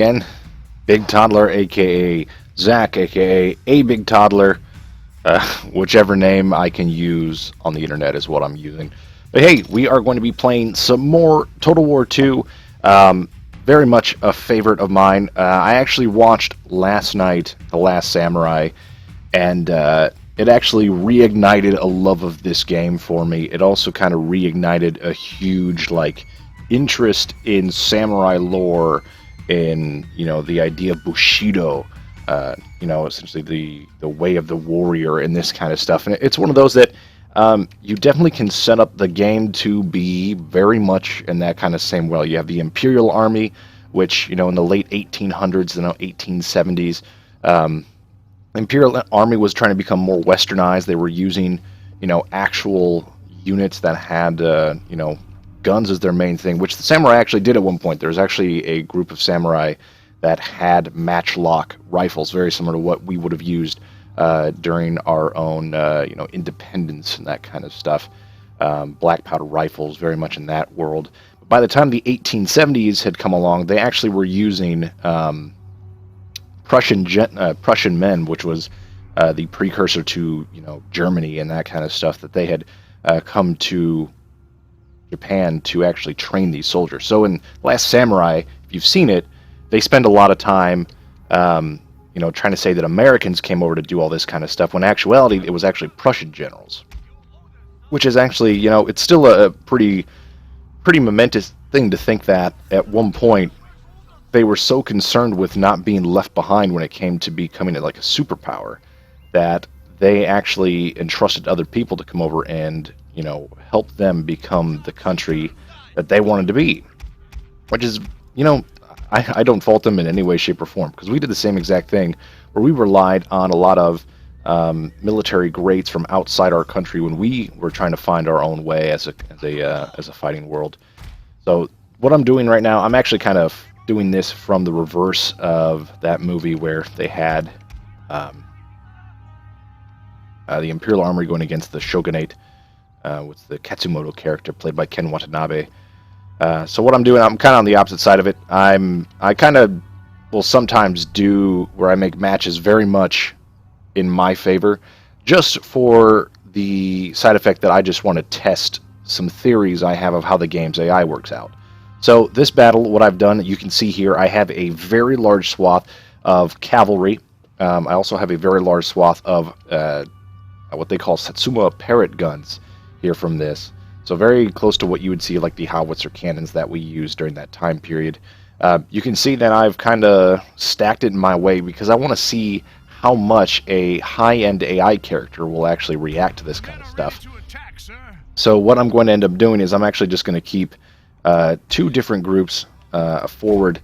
Again, Big Toddler, aka Zach, aka A Big Toddler. Whichever name I can use on the internet is what I'm using. But hey, we are going to be playing some more Total War 2. Very much a favorite of mine. I actually watched last night The Last Samurai, and it actually reignited a love of this game for me. It also kind of reignited a huge interest in samurai lore, in the idea of Bushido, essentially the way of the warrior and this kind of stuff. And it's one of those that you definitely can set up the game to be very much in that kind of same way. You have the Imperial Army, which, in the late 1800s, 1870s, Imperial Army was trying to become more westernized. They were using, actual units that had, guns as their main thing, which the samurai actually did at one point. There was actually a group of samurai that had matchlock rifles, very similar to what we would have used during our own, independence and that kind of stuff. Black powder rifles, very much in that world. But by the time the 1870s had come along, they actually were using Prussian men, which was the precursor to Germany and that kind of stuff, that they had come to Japan to actually train these soldiers. So in Last Samurai, if you've seen it, they spend a lot of time, trying to say that Americans came over to do all this kind of stuff, when in actuality it was actually Prussian generals. Which is actually, it's still a pretty momentous thing to think that at one point they were so concerned with not being left behind when it came to becoming like a superpower, that they actually entrusted other people to come over and help them become the country that they wanted to be. Which is, I don't fault them in any way, shape, or form, because we did the same exact thing, where we relied on a lot of military greats from outside our country when we were trying to find our own way as a fighting world. So what I'm doing right now, I'm actually kind of doing this from the reverse of that movie where they had the Imperial Army going against the Shogunate, with the Katsumoto character played by Ken Watanabe. So what I'm doing, I'm kind of on the opposite side of it. I kind of will sometimes do where I make matches very much in my favor, just for the side effect that I just want to test some theories I have of how the game's AI works out. So this battle, what I've done, you can see here, I have a very large swath of cavalry. I also have a very large swath of what they call Satsuma parrot guns here from this. So very close to what you would see like the howitzer cannons that we used during that time period. You can see that I've kind of stacked it in my way because I want to see how much a high-end AI character will actually react to this kind of stuff. So what I'm going to end up doing is I'm actually just going to keep two different groups forward,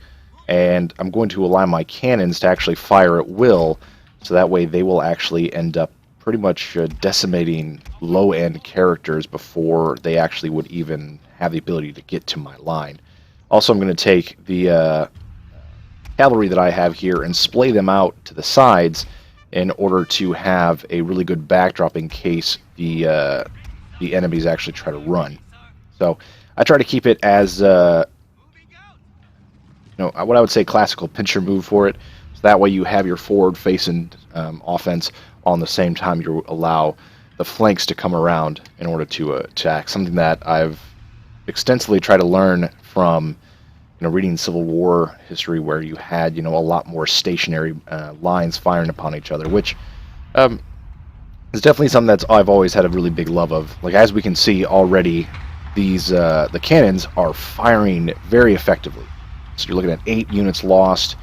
and I'm going to allow my cannons to actually fire at will, so that way they will actually end up pretty much decimating low-end characters before they actually would even have the ability to get to my line. Also, I'm going to take the cavalry that I have here and splay them out to the sides in order to have a really good backdrop in case the enemies actually try to run. So I try to keep it as what I would say classical pincher move for it. So that way you have your forward-facing offense on the same time you allow the flanks to come around in order to attack. Something that I've extensively tried to learn from reading Civil War history, where you had a lot more stationary lines firing upon each other, which is definitely something that I've always had a really big love of. Like, as we can see already, these the cannons are firing very effectively. So you're looking at 8 units lost.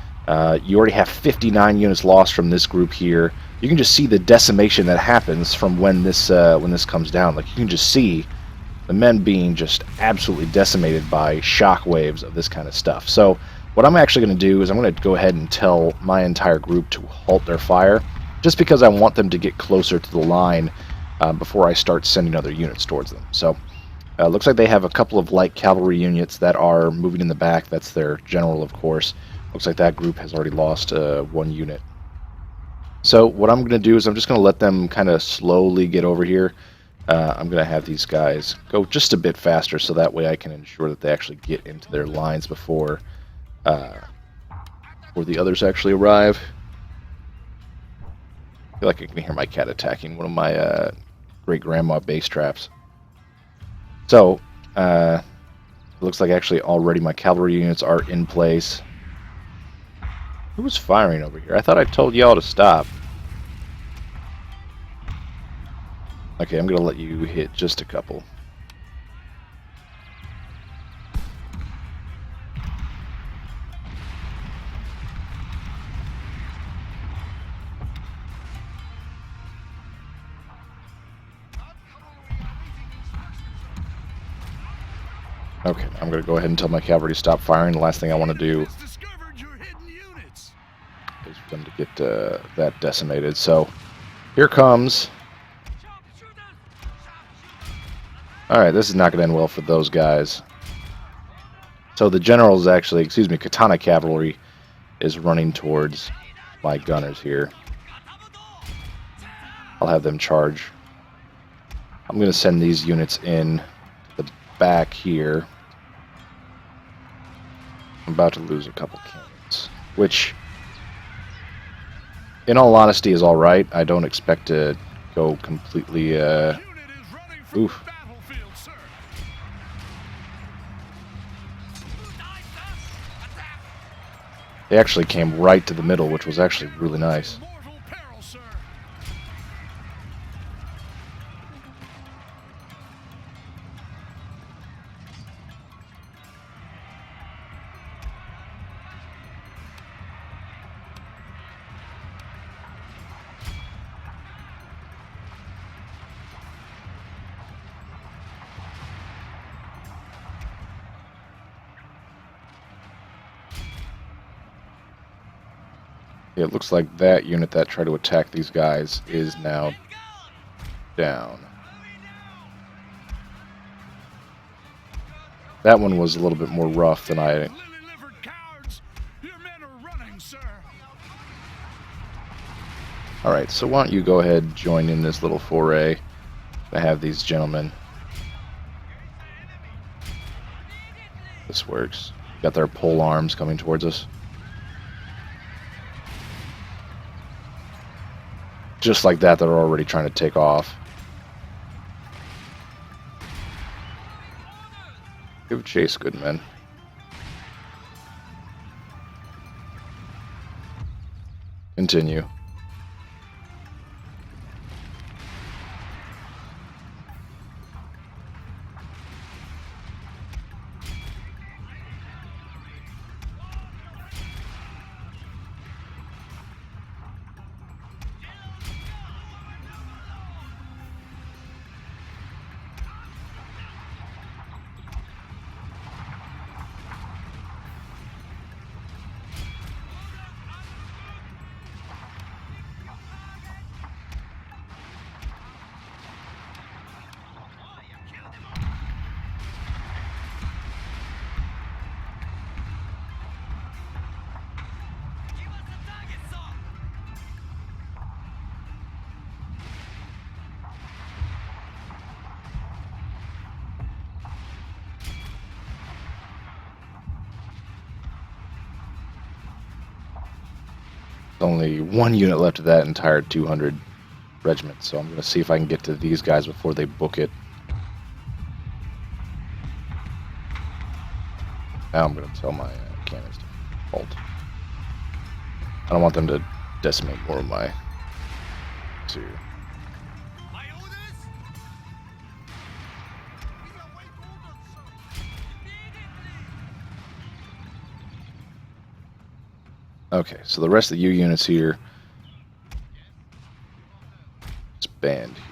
You already have 59 units lost from this group here. You can just see the decimation that happens from when this comes down. Like, you can just see the men being just absolutely decimated by shock waves of this kind of stuff. So what I'm actually going to do is I'm going to go ahead and tell my entire group to halt their fire, just because I want them to get closer to the line before I start sending other units towards them. So looks like they have a couple of light cavalry units that are moving in the back. That's their general, of course. Looks like that group has already lost 1 unit. So what I'm going to do is I'm just going to let them kind of slowly get over here. I'm going to have these guys go just a bit faster, so that way I can ensure that they actually get into their lines before before the others actually arrive. I feel like I can hear my cat attacking one of my great-grandma bass traps. So, it looks like actually already my cavalry units are in place. Who was firing over here? I thought I told y'all to stop. Okay, I'm going to let you hit just a couple. Okay, I'm going to go ahead and tell my cavalry to stop firing. The last thing I want to do is for them to get that decimated. So, here comes... Alright, this is not going to end well for those guys. So the general is actually, Katana Cavalry is running towards my gunners here. I'll have them charge. I'm going to send these units in to the back here. I'm about to lose a couple cannons, which, in all honesty, is alright. I don't expect to go completely, oof. They actually came right to the middle, which was actually really nice. It looks like that unit that tried to attack these guys is now down. That one was a little bit more rough than I... Alright, so why don't you go ahead and join in this little foray. I have these gentlemen. This works. Got their pole arms coming towards us. Just like that, they're already trying to take off. Give chase, good men. Continue. Only one unit left of that entire 200 regiment, so I'm going to see if I can get to these guys before they book it. Now I'm going to tell my cannons to halt. I don't want them to decimate more of my... Here. Okay, so the rest of the U units here is banned here.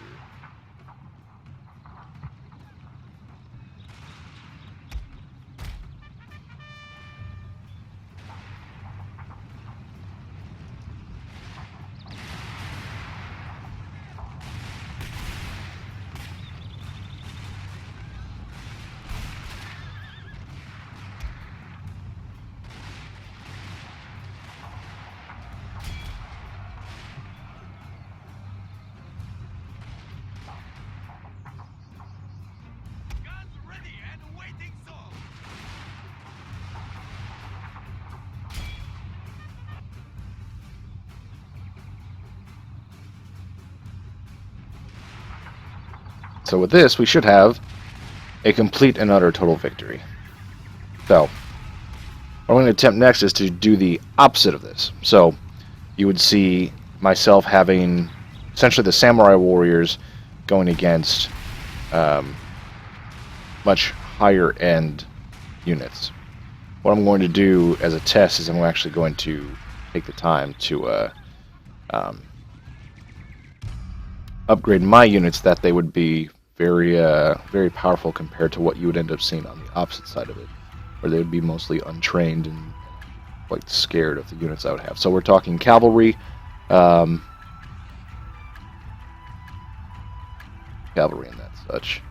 So with this, we should have a complete and utter total victory. So, what I'm going to attempt next is to do the opposite of this. So, you would see myself having essentially the samurai warriors going against much higher end units. What I'm going to do as a test is I'm actually going to take the time to upgrade my units that they would be very very powerful compared to what you would end up seeing on the opposite side of it, where they would be mostly untrained and quite scared of the units I would have. So we're talking cavalry, cavalry and that such.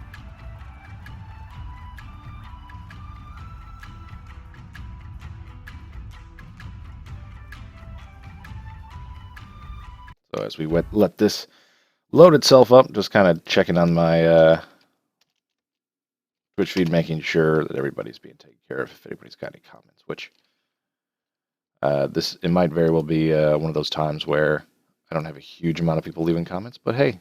So as we let this load itself up, just kind of checking on my Twitch feed, making sure that everybody's being taken care of. If anybody's got any comments, which it might very well be one of those times where I don't have a huge amount of people leaving comments, but hey,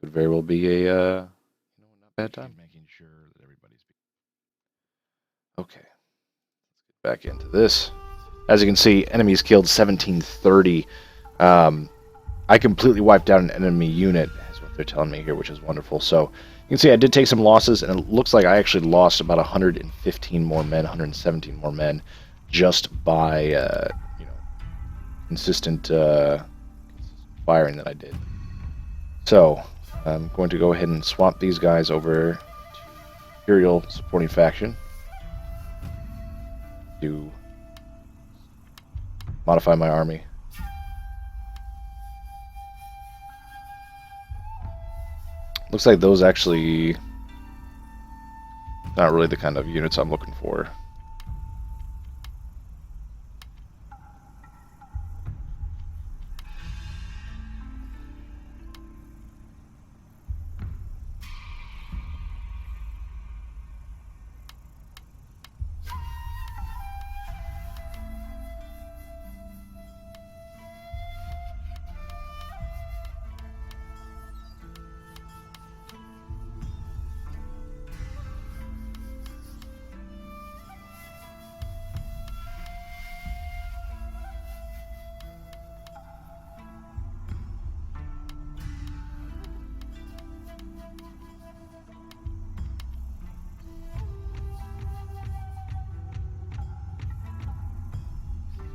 could very well be a not bad time. Making sure that everybody's okay. Let's get back into this. As you can see, enemies killed 1730. I completely wiped out an enemy unit, is what they're telling me here, which is wonderful. So you can see I did take some losses, and it looks like I actually lost about 115 more men, 117 more men, just by consistent firing that I did. So I'm going to go ahead and swap these guys over to Imperial supporting faction to modify my army. Looks like those actually not really the kind of units I'm looking for.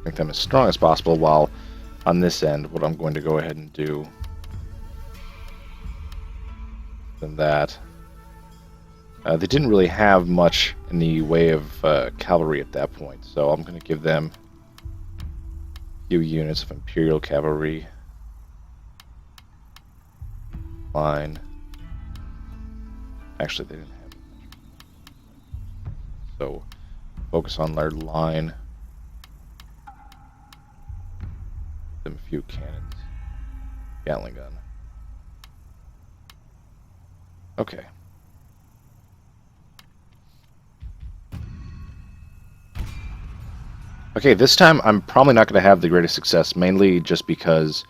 Make them as strong as possible, while on this end what I'm going to go ahead and do than that, they didn't really have much in the way of cavalry at that point, so I'm going to give them a few units of Imperial cavalry line. Actually, they didn't have much, so focus on their line. Them a few cannons, Gatling gun. Okay. Okay, this time I'm probably not going to have the greatest success, mainly just because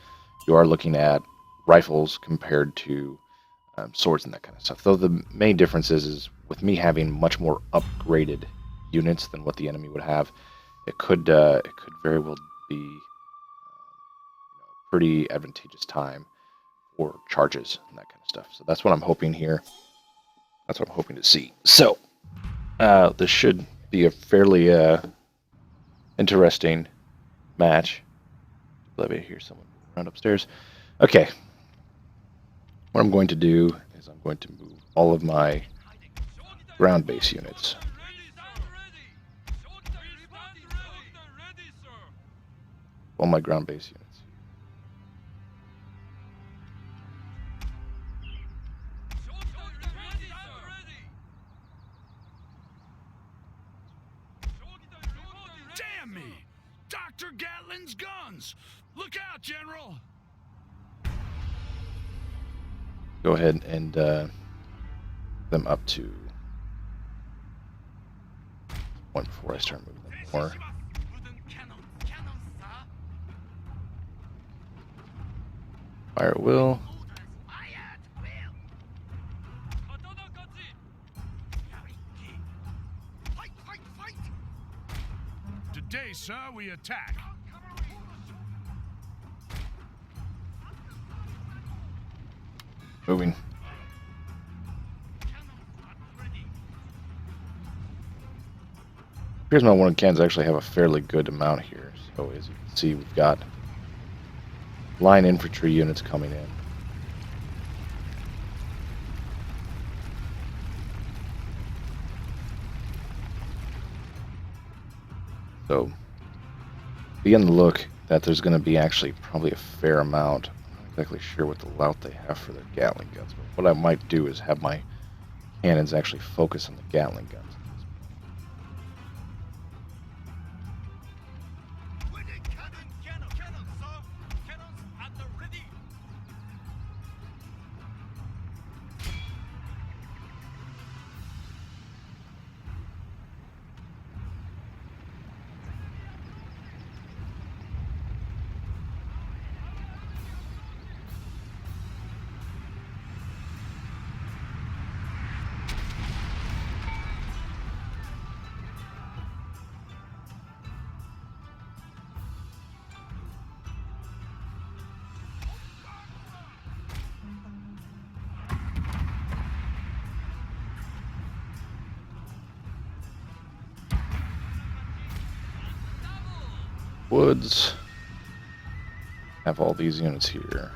you are looking at rifles compared to swords and that kind of stuff. Though the main difference is with me having much more upgraded units than what the enemy would have, it could very well be pretty advantageous time for charges and that kind of stuff. So that's what I'm hoping here. That's what I'm hoping to see. So this should be a fairly interesting match. Let me hear someone around upstairs. Okay. What I'm going to do is I'm going to move all of my ground base units. All my ground base units. Damn me! Dr. Gatlin's guns! Look out, General! Go ahead and them up to one before I start moving them more. Fire at will. say, sir, we attack. Moving. Here's my one cans actually have a fairly good amount here. So as you can see, we've got line infantry units coming in. So be on the look that there's going to be actually probably a fair amount. I'm not exactly sure what the lout they have for their Gatling guns, but what I might do is have my cannons actually focus on the Gatling guns. Woods have all these units here.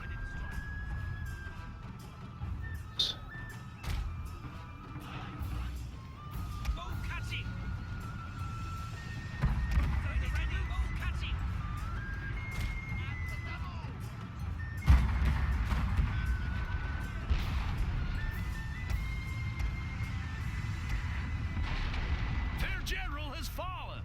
Their general has fallen.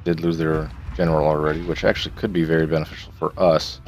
Did lose their general already, which actually could be very beneficial for us.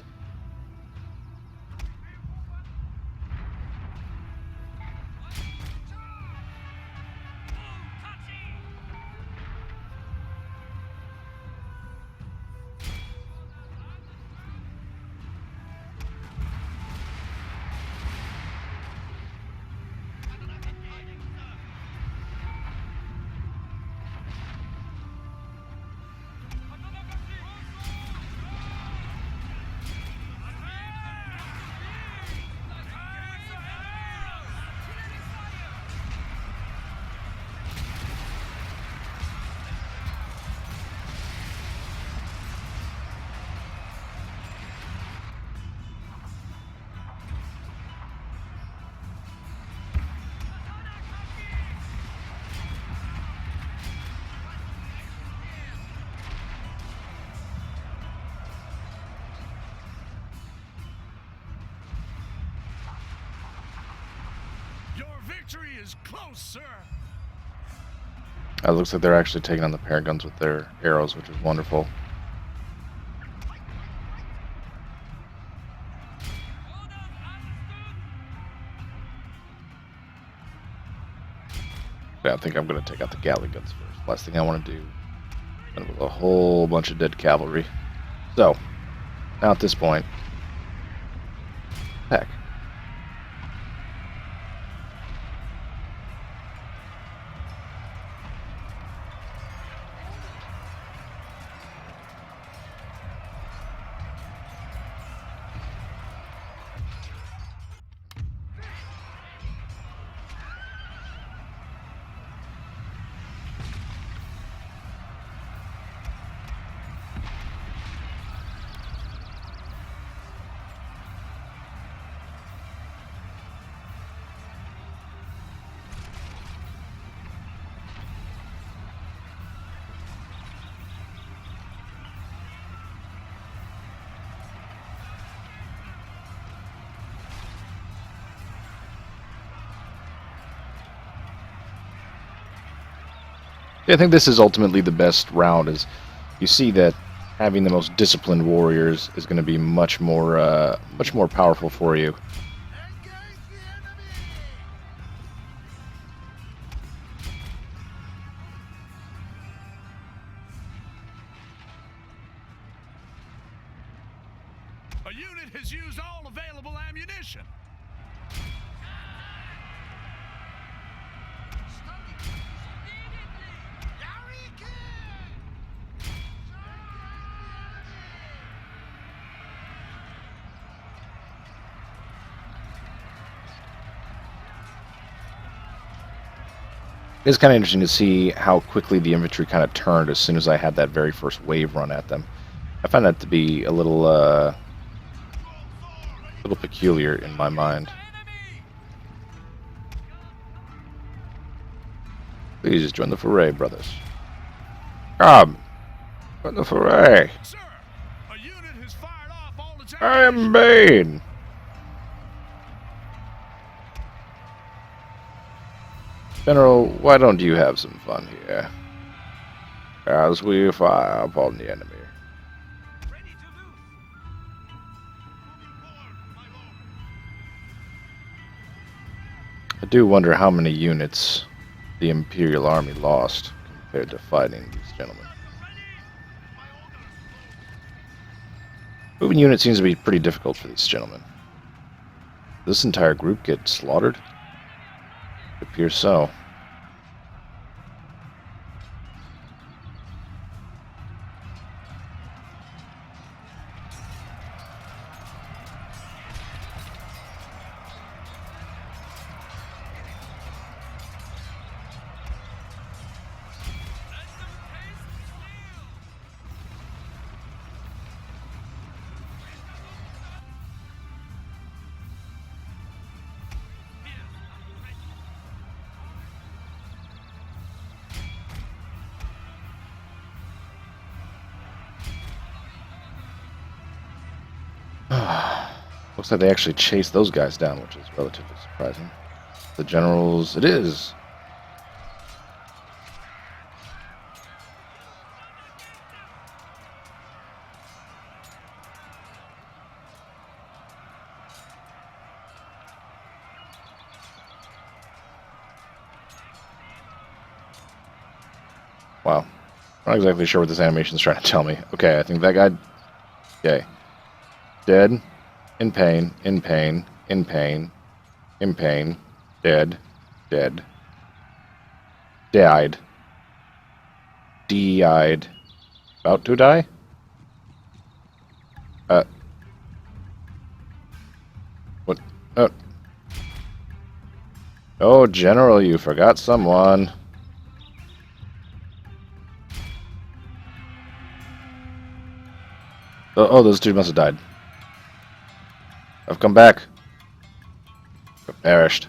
Your victory is close, sir. It looks like they're actually taking on the Paragons with their arrows, which is wonderful. Yeah, I think I'm going to take out the Gatling guns first. Last thing I want to do is with a whole bunch of dead cavalry. So, now at this point, heck. I think this is ultimately the best round. Is you see that having the most disciplined warriors is going to be much more powerful for you. A unit has used all available ammunition. It's kind of interesting to see how quickly the infantry kind of turned as soon as I had that very first wave run at them. I find that to be a little peculiar in my mind. Please join the foray, brothers. Come, join the foray. Sir, a unit has fired off all its I am ammunition. Bane. General, why don't you have some fun here? As we fire upon the enemy. Ready to move. Moving forward, my lord. I do wonder how many units the Imperial Army lost compared to fighting these gentlemen. Moving units seems to be pretty difficult for these gentlemen. Did this entire group get slaughtered? It appears so. Looks like they actually chased those guys down, which is relatively surprising. The generals, it is. Wow. I'm not exactly sure what this animation is trying to tell me. Okay, I think that guy... Okay. Dead. In pain. In pain. In pain. In pain. Dead. Dead. Died. Died. About to die? What? Oh, General, you forgot someone. Oh, those two must have died. I've come back. I've perished.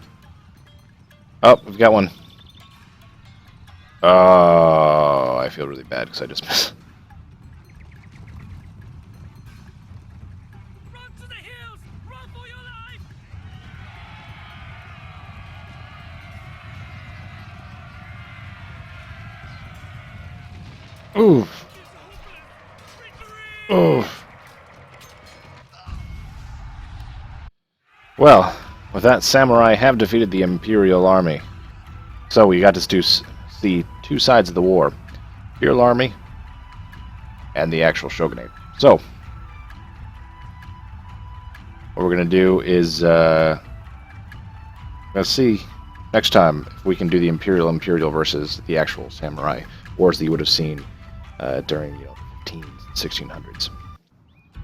Oh, we've got one. Oh, I feel really bad because I just missed. Run to the hills! Run for your life! Oof. Oof. Well, with that, samurai have defeated the Imperial Army. So we got to see two sides of the war. Imperial Army and the actual Shogunate. So, what we're going to do is, let's see next time if we can do the Imperial versus the actual samurai wars that you would have seen during the 15s and 1600s.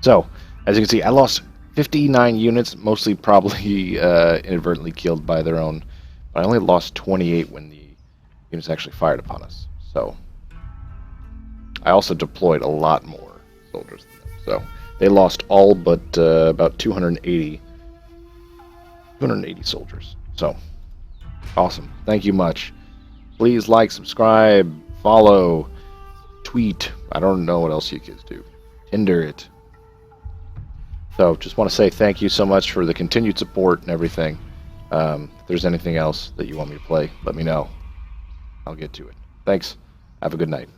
So, as you can see, I lost 59 units, mostly probably inadvertently killed by their own. But I only lost 28 when the units actually fired upon us. So I also deployed a lot more soldiers than them. So they lost all but about 280 soldiers. So awesome. Thank you much. Please like, subscribe, follow, tweet. I don't know what else you kids do. Tinder it. So, just want to say thank you so much for the continued support and everything. If there's anything else that you want me to play, let me know. I'll get to it. Thanks. Have a good night.